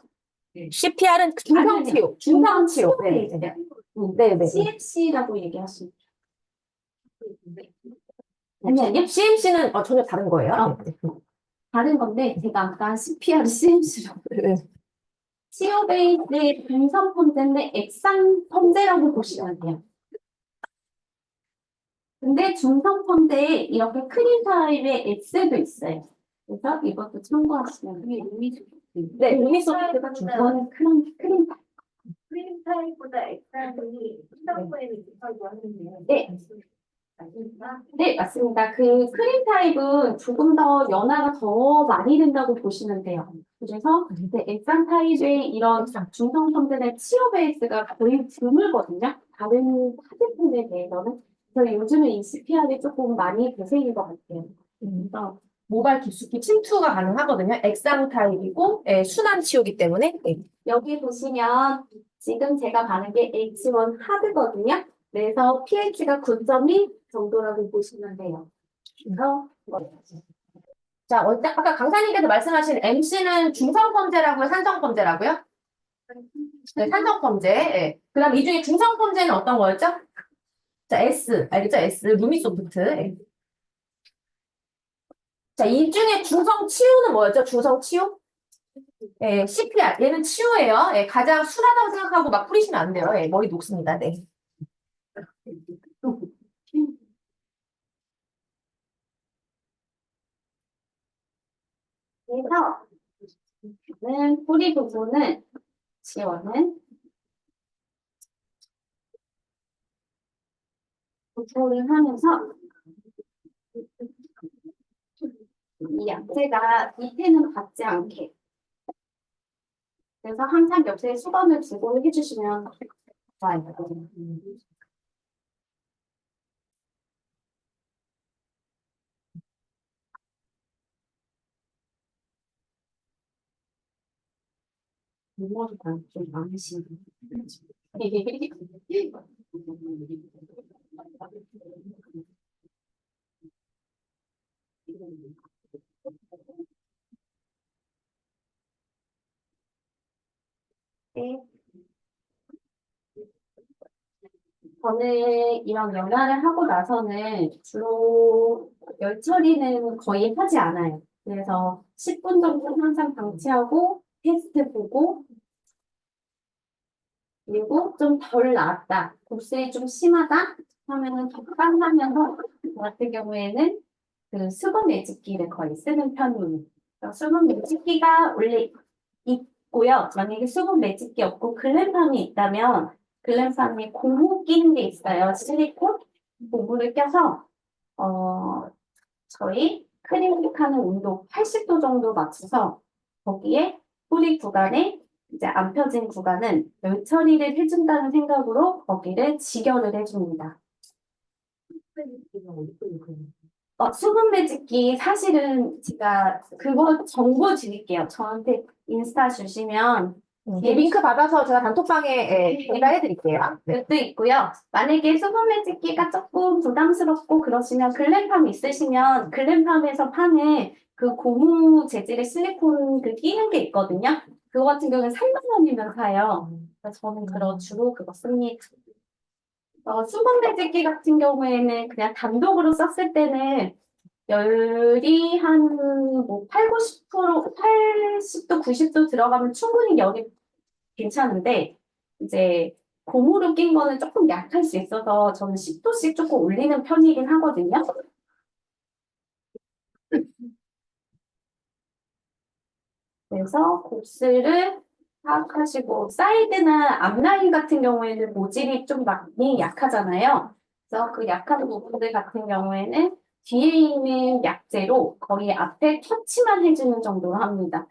CPR은 중성 치유. 중성 치유. 네, 네. 네, 네. CFC라고 얘기하시면 아니요. CMC는 전혀 다른 거예요. 어. 다른 건데 제가 아까 CPR, CMC로 네. 치유 베이스의 분선 펌제인데 액상 펌제라고 보시면 돼요. 근데 중성 펌제에 이렇게 크림 타입의 X도 있어요. 그래서 이것도 참고하시면 돼요. 네, 루미소프트가 이거는 크림 타입. 크림 타입보다 엑산이 시장포에는 비싸고 하는데 네. 맞습니까? 네, 맞습니다. 그 크림 타입은 조금 더 연화가 더 많이 된다고 보시면 돼요. 그래서 이제 액상 타입의 이런 중성 펌들의 치유 베이스가 거의 드물거든요. 다른 타 제품에 비해서는. 그래서 요즘에 이 CPR이 조금 많이 대세인 것 같아요. 그래서 모발 깊숙이 침투가 가능하거든요. 액상 타입이고, 예, 순환 치유기 때문에. 네. 여기 보시면 지금 제가 바른 게 H1 하드거든요. 그래서 pH가 9.1 정도라고 보시면 돼요. 그래서 자, 아까 강사님께서 말씀하신 MC는 중성 펌제라고요? 산성 펌제라고요? 네, 산성펌제. 예. 그다음 이 중에 중성펌제는 어떤 거였죠? 자, S. 알겠죠? S. 루미소프트. 예. 자, 이 중에 중성치유는 뭐였죠? 중성치유? 예, CPR. 얘는 치유예요. 예, 가장 순하다고 생각하고 막 뿌리시면 안 돼요. 예, 머리 녹습니다. 네. 그래서 뿌리 부분을 지원은 도포를 하면서 이 약재가 밑에는 닿지 않게 그래서 항상 옆에 수건을 두고 해주시면 좋아요. 유머가 좀 많으신 네. 저는 이런 연화를 하고 나서는 주로 열 처리는 거의 하지 않아요. 그래서 10분 정도 항상 방치하고 테스트 보고 그리고 좀 덜 나았다. 곱슬이 좀 심하다 하면은 더 깜하면서 저 같은 경우에는 그 수분 매직기를 거의 쓰는 편이에요. 그래서 수분 매직기가 원래 있고요. 만약에 수분 매직기 없고 글램팜이 있다면 글램팜이 고무 끼는 게 있어요. 실리콘 고무를 껴서 저희 크림픽하는 온도 80도 정도 맞춰서 거기에 뿌리 구간에 이제 안 펴진 구간은 열 처리를 해준다는 생각으로 거기를 직결을 해줍니다. 수분 매직기 사실은 제가 그거 정보 드릴게요. 저한테 인스타 주시면 네, 링크 받아서 제가 단톡방에 예, 전달해 드릴게요. 네. 그것도 있고요. 만약에 수분 매직기가 조금 부담스럽고 그러시면 글램팜 있으시면 글램팜에서 파는 그 고무 재질의 실리콘 그 끼는 게 있거든요. 그거 같은 경우는 3만 원이면 사요. 그래서 저는 주로 그거 씁니다. 수분 매직기 같은 경우에는 그냥 단독으로 썼을 때는 열이 한 뭐 8, 90%, 80도, 90도 들어가면 충분히 열이 괜찮은데 이제 고무로 낀 거는 조금 약할 수 있어서 저는 10도씩 조금 올리는 편이긴 하거든요. 그래서 곱슬을 파악하시고 사이드나 앞라인 같은 경우에는 모질이 좀 많이 약하잖아요. 그래서 그 약한 부분들 같은 경우에는 뒤에 있는 약재로 거의 앞에 터치만 해주는 정도로 합니다.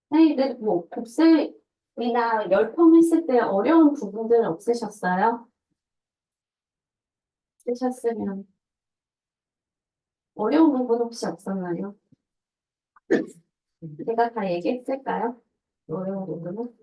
선생님들 뭐 곱슬이나 열펌 했을 때 어려운 부분들 없으셨어요? 쓰셨으면 어려운 부분 혹시 없었나요? 제가 다 얘기했을까요? 어려운 부분은?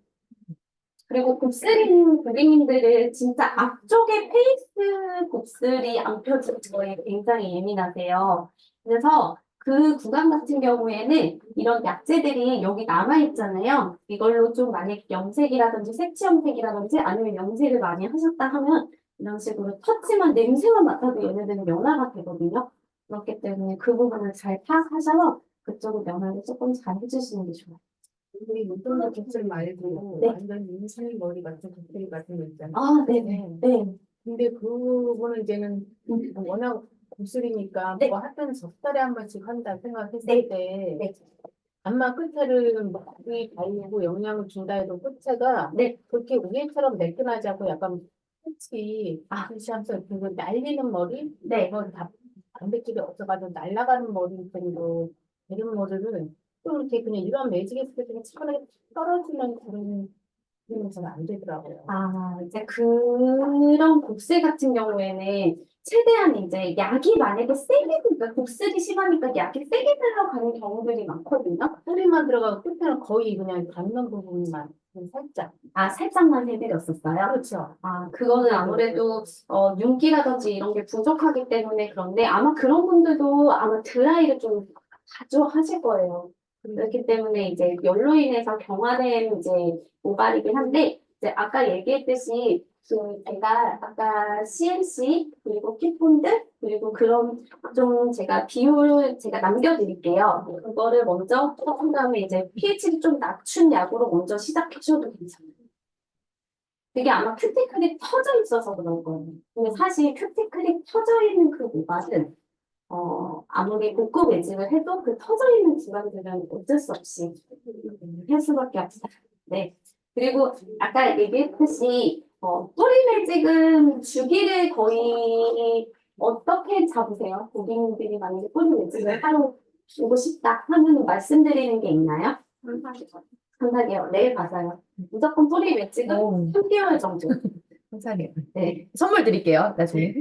그리고 곱슬인 고객님들은 진짜 앞쪽에 페이스 곱슬이 안 펴진 거에 굉장히 예민하세요. 그래서 그 구간 같은 경우에는 이런 약재들이 여기 남아있잖아요. 이걸로 좀 만약 염색이라든지 색치 염색이라든지 아니면 염색을 많이 하셨다 하면 이런 식으로 터치만 냄새만 맡아도 얘네들은 연화가 되거든요. 그렇기 때문에 그 부분을 잘 파악하셔서 그쪽을 연화를 조금 잘 해주시는 게 좋아요. 우리 운동도 곱슬 말고 네. 완전 인생 머리 같은 곱슬 같은 거 있잖아. 아, 네네. 네. 근데 그거는 이제는 워낙 곱슬이니까 네. 뭐 하여튼 석 달에 한 번씩 한다 생각했을 네. 때 네. 암마 끝에를 많이 달리고 영양을 준다 해도 끝에가 네. 그렇게 우리처럼 매끈하지 않고 약간 끝이 아. 하면서 그거 날리는 머리 네. 그건 다 단백질이 없어가지고 날아가는 머리 정도 이런 머리를 좀 이렇게 그냥 이런 매직했을 때 좀 시원하게 떨어지는 그런 저는 안 되더라고요. 아, 이제 그런 곱슬 같은 경우에는 최대한 이제 약이 만약에 세게, 그러니까 곱슬이 심하니까 약이 세게 들어가는 경우들이 많거든요. 뿌리만 들어가고 끝에는 거의 그냥 닿는 부분만 살짝. 아, 살짝만 해드렸었어요. 그렇죠. 아, 그거는 아무래도 윤기라든지 이런 게 부족하기 때문에 그런데 아마 그런 분들도 아마 드라이를 좀 자주 하실 거예요. 그렇기 때문에 이제 열로 인해서 경화된 이제 모발이긴 한데 이제 아까 얘기했듯이 그 제가 아까 CNC 그리고 kit본드 그리고 그런 좀 제가 비율 제가 남겨드릴게요. 그거를 먼저 한 다음에 이제 pH를 좀 낮춘 약으로 먼저 시작하셔도 괜찮아요. 그게 아마 큐티클이 터져 있어서 그런 거예요. 근데 사실 큐티클이 터져 있는 그 모발은 아무리 복구 매직을 해도 그 터져 있는 질환들은 어쩔 수 없이 할 수밖에 없어요. 네. 그리고 아까 얘기했듯이 뿌리 매직은 주기를 거의 어떻게 잡으세요? 고객님들이 만약에 뿌리 매직을 하러 오고 싶다 하면 말씀드리는 게 있나요? 3-4개월. 내일 가서요. 무조건 뿌리 매직은 오. 3개월 정도. 감사해요. 네. 선물 드릴게요, 나중에.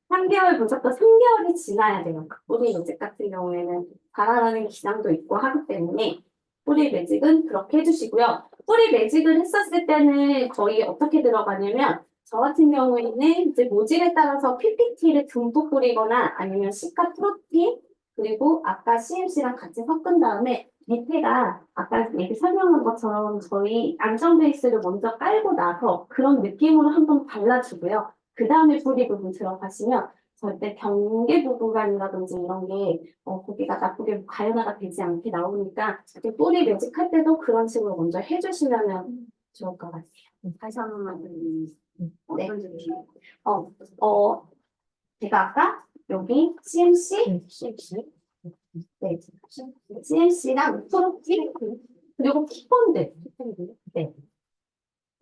3개월 무조건 3개월이 지나야 돼요. 뿌리 매직 같은 경우에는 자라나는 기장도 있고 하기 때문에 뿌리 매직은 그렇게 해주시고요. 뿌리 매직을 했었을 때는 거의 어떻게 들어가냐면 저 같은 경우에는 이제 모질에 따라서 PPT를 듬뿍 뿌리거나 아니면 시카 프로틴 그리고 아까 CMC랑 같이 섞은 다음에 밑에가 아까 얘기 설명한 것처럼 저희 안전 베이스를 먼저 깔고 나서 그런 느낌으로 한번 발라주고요. 그 다음에 뿌리 부분 들어가시면 절대 경계 부분이라든지 이런 게 거기가 나쁘게 가연화가 되지 않게 나오니까 이렇게 뿌리 매직할 때도 그런 식으로 먼저 해주시면 좋을 것 같아요. 다시 한 번만 네. 제가 아까 여기 CMC, 네, CMC랑 프로틴 그리고 kit본드 네.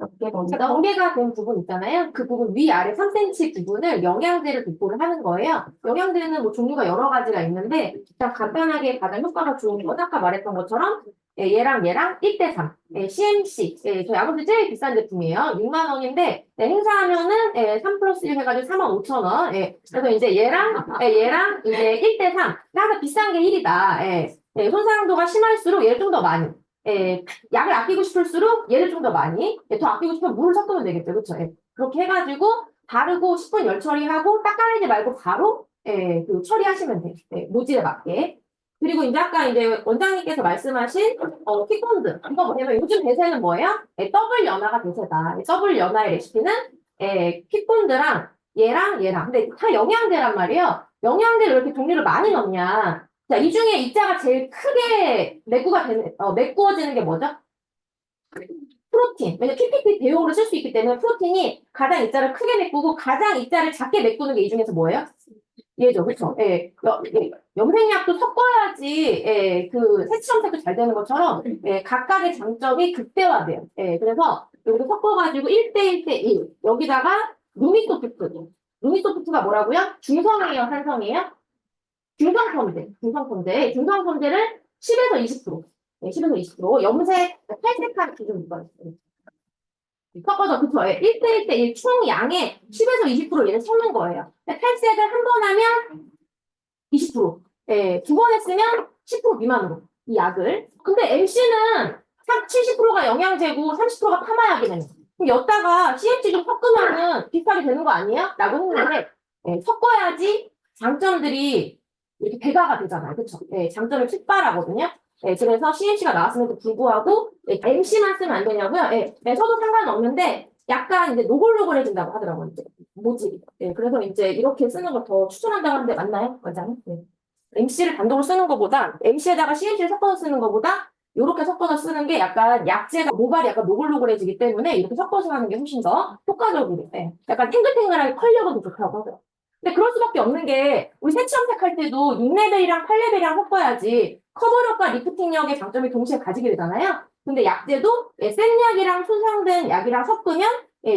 이렇게 먼저 경계가 된 부분 있잖아요. 그 부분 위아래 3cm 부분을 영양제를 도포를 하는 거예요. 영양제는 뭐 종류가 여러 가지가 있는데 일단 간단하게 가장 효과가 좋은 건 아까 말했던 것처럼 얘랑 1대3 CMC 저희 아버지 제일 비싼 제품이에요. 6만 원인데 행사하면은 3 플러스 1 해가지고 45,000원. 그래서 이제 얘랑 이제 1대3 항상 비싼 게 1이다. 손상도가 심할수록 얘를 좀 더 많이. 약을 아끼고 싶을수록 얘를 좀 더 많이, 더 아끼고 싶으면 물을 섞으면 되겠죠. 그쵸? 그렇게 해가지고 바르고 10분 열 처리하고 닦아내지 말고 바로 그 처리하시면 돼요. 모질에 맞게. 그리고 이제 아까 이제 원장님께서 말씀하신 킥본드 이거 뭐냐면 요즘 대세는 뭐예요? 더블 연화가 대세다. 더블 연화의 레시피는 킥본드랑 얘랑 근데 다 영양제란 말이에요. 영양제를 왜 이렇게 종류를 많이 넣냐? 자, 이 중에 입자가 제일 크게 메꾸어지는 게 뭐죠? 프로틴. 왜냐면 PPP 대용으로 쓸 수 있기 때문에 프로틴이 가장 입자를 크게 메꾸고 가장 입자를 작게 메꾸는 게 이 중에서 뭐예요? 얘죠, 그쵸? 염색약도 섞어야지, 그 색칠염색도 잘 되는 것처럼, 각각의 장점이 극대화돼요. 그래서 여기서 섞어가지고 1대1대1. 여기다가 루미소프트. 루미소프트가 뭐라고요? 중성이에요, 산성이에요? 중성성제를 10에서 20%. 10에서 20%. 염색, 탈색한 기준 이거. 섞어서, 그쵸? 1대1대1 총 양의 10에서 20% 얘를 섞는 거예요. 탈색을 한 번 하면 20%. 두 번 했으면 10% 미만으로. 이 약을. 근데 MC는 70%가 영양제고 30%가 파마약이네요. 그럼 여기다가 CMC 좀 섞으면은 비슷하게 되는 거 아니에요? 라고 했는데, 섞어야지 장점들이 이렇게 배가가 되잖아요. 그쵸? 장점을 축발하거든요. 그래서 CMC가 나왔음에도 불구하고 MC만 쓰면 안 되냐고요? 써도 상관없는데 약간 이제 노골노골해진다고 하더라고요. 이제 모질이. 그래서 이제 이렇게 쓰는 걸 더 추천한다고 하는데 맞나요? 원장님? MC를 단독으로 쓰는 것보다 MC에다가 CMC를 섞어서 쓰는 것보다 이렇게 섞어서 쓰는 게 약간 약재가 모발이 약간 노골노골해지기 때문에 이렇게 섞어서 하는 게 훨씬 더 효과적이고 약간 탱글탱글하게 컬력은 더 좋다고 하더라고요. 근데 그럴 수밖에 없는 게 우리 색치염색 할 때도 6레벨이랑 8레벨이랑 섞어야지 커버력과 리프팅력의 장점이 동시에 가지게 되잖아요. 근데 약제도 센 약이랑 손상된 약이랑 섞으면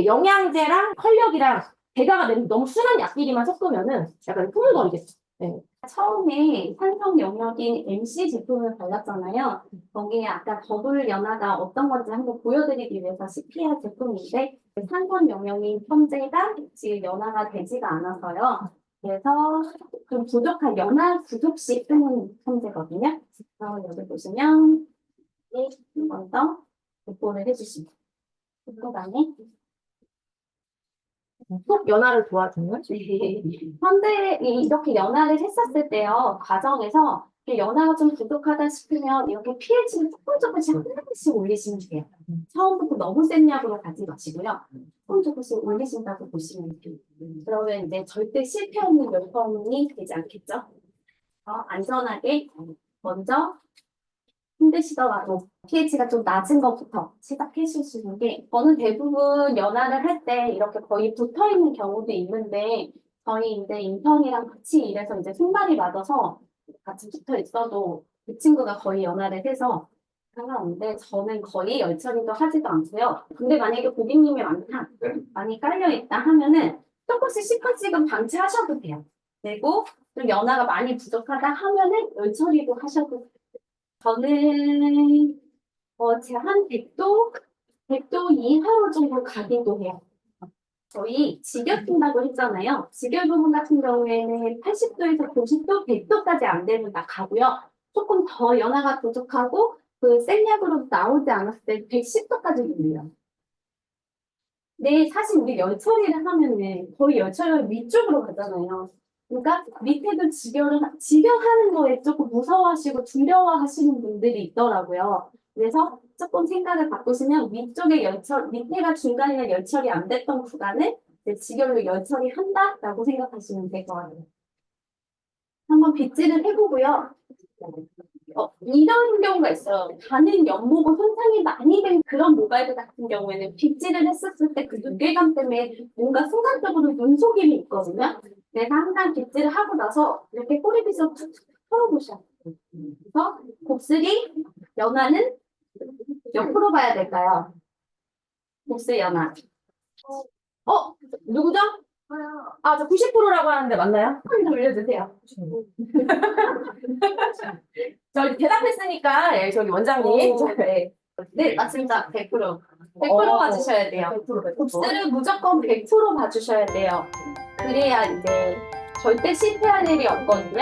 영양제랑 컬력이랑 배가가 되는 너무 순한 약끼리만 섞으면은 약간 흐물거리겠죠. 처음에 산성 영역인 MC 제품을 발랐잖아요. 거기에 아까 더블 연화가 어떤 건지 한번 보여드리기 위해서 CPR 제품인데 산성 영역인 편제가 지금 연화가 되지가 않아서요. 그래서 좀 부족한 연화 부족 시 쓰는 편제거든요. 그래서 여기 보시면 한 번 더 복구를 해주시면 그다음에 속 연화를 도와주는? 현대 이렇게 연화를 했었을 때요 과정에서 이렇게 연화가 좀 부족하다 싶으면 이렇게 pH를 조금씩 하나씩 올리시면 돼요. 처음부터 너무 센 약으로 가지 마시고요. 조금씩 올리신다고 보시면 돼요. 그러면 이제 절대 실패 없는 열펌이 되지 않겠죠? 안전하게 먼저 힘드시더라도 pH가 좀 낮은 것부터 시작해 주시는 게 저는 대부분 연화를 할 때 이렇게 거의 붙어 있는 경우도 있는데 저희 이제 인턴이랑 같이 일해서 이제 손발이 맞아서 같이 붙어 있어도 그 친구가 거의 연화를 해서 상관없는데 저는 거의 열처리도 하지도 않고요. 근데 만약에 고객님이 많이 깔려 있다 하면은 조금씩 시커씩은 방치하셔도 돼요. 그리고 좀 연화가 많이 부족하다 하면은 열처리도 하셔도 돼요. 저는 제한 100도 이하로 정도 가기도 해요. 저희 직결된다고 했잖아요. 직결 부분 같은 경우에는 80도에서 90도, 100도까지 안 되면 다 가고요. 조금 더 연화가 부족하고 그 생약으로 나오지 않았을 때 110도까지 눌려요. 네, 사실 우리 열 처리를 하면은 거의 열 처리가 위쪽으로 가잖아요. 그러니까 밑에도 직결하는 거에 조금 무서워하시고 두려워하시는 분들이 있더라고요. 그래서 조금 생각을 바꾸시면 위쪽에 밑에가 중간이나 열처리 안 됐던 구간을 이제 직결로 열처리 한다라고 생각하시면 될 것 같아요. 한번 빗질을 해보고요. 이런 경우가 있어요. 가는 연모고 손상이 많이 된 그런 모바일 같은 경우에는 빗질을 했었을 때 그 무게감 때문에 뭔가 순간적으로 눈속임이 있거든요. 그래서 항상 빗질을 하고 나서 이렇게 꼬리빗으로 툭툭 털어보셔야 돼요. 그래서 곱슬이 연화는 옆으로 봐야 될까요? 곱슬 연화. 누구죠? 아, 저 90%라고 하는데 맞나요? 한번 돌려주세요. 저기 대답했으니까, 예, 저기 원장님. 네. 네, 맞습니다. 100%. 100% 어, 봐주셔야 돼요. 100%. 곱슬은 무조건 100% 봐주셔야 돼요. 그래야 이제 절대 실패할 일이 없거든요.